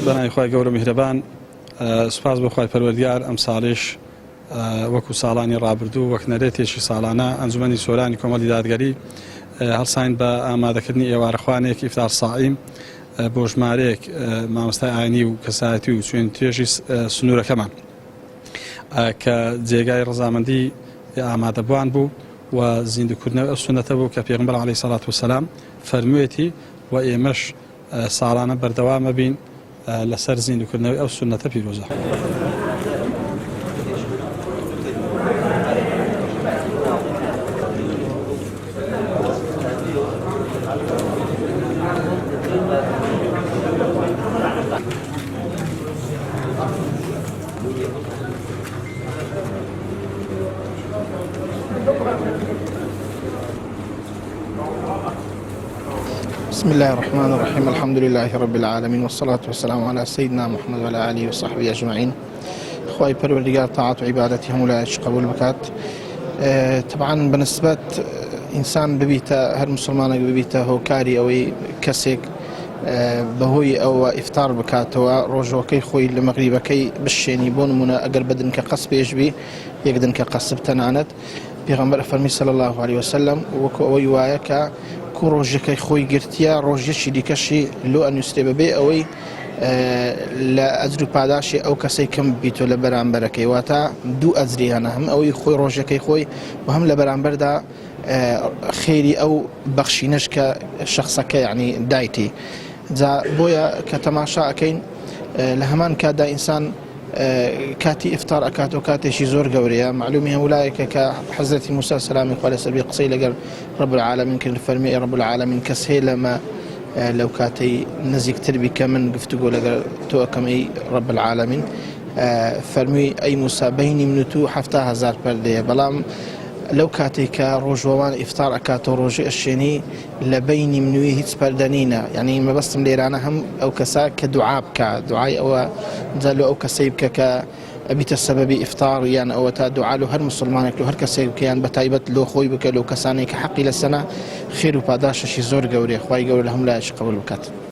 بەناوی خۆی گەورە میهرەبان، سوپاس بۆ خۆی پەروەردگار ئەم ساڵیش وەکو ساڵانی ڕابردوو وەک نەرێتێکی ساڵانە ئەنجومەنی سۆرانی کۆمەڵی دادگەری هەڵساین بە ئامادەکردنی ئێوارەخوانێک ئیفتار سائیم بۆ ژمارەیەک مامۆستای ئاینی و کەسایەتی و توێژی سنوورەکەمان کە جێگای ڕەزامەندی ئامادەبوان بوو و زیندوکردنەوەی ئەو سونەتە بوو کە پێغمبەر عەلەیهی سەڵات وسەلام فەرموویەتی و ئێمەش ساڵانە بەردەوامە بین لەسەر زیندوکردنەوەی ئەو سونەتە پیرۆزە. بسم الله الرحمن الرحيم الحمد لله رب العالمين والصلاة والسلام على سيدنا محمد وعلى آله وصحبه أجمعين. خواهي پروردگار طاعت و عبادتي هم ولا قبول بكات. طبعا بالنسبة إنسان ببيته هر مسلمان ببيته هو كاري أو كسيك بهوي أو إفطار بكاتوا روجوكي خوي المغربكي بالشيني بون منا أجر بدن كقصب يجبي يقدن كقصب تنانت پیغمبر فرمی صلی الله علیه وسلم وكو وياك كروجك خوي قرتيا روجشي ديكشي لو ان يستببي اوي لا أجر پاداشي او كسي كم بيتو لبرانبركي واتا دو أجري انا هم اوي خوي روجك خوي وهم لبرانبر دا خيري او بخشينش كشخصك يعني دايتي ذا بويا كتماشا اكين لهمان كادا انسان كاتي إفطار أكاتو كاتي شي زور قوريا معلومي أولئك كحضرة موسى السلام قال سبي قصي لقال رب العالمين كن فرمي رب العالمين كسهي لما لو كاتي نزيك تربي كمن قفتقوا لقال تو كمي رب العالمين فرمي أي موسى بيني منتو حفتها هزار بردية بلام لو كاتي كروجوان إفطار أكاتو روجي الشيني لبيني منوي هيتس بردانينا يعني ما بس مليرانا هم أو كسا كدعاء كدعاء أو زالو أو كسيب أبيت السبب إفطار يعني أو تدعاء له هر مسلمانك له هر كسيب كيان بتايبت له خوي بك له كساني كحقي للسنة خير وباداش شي زور قوري خوي قوري لهم لا قبل بكات.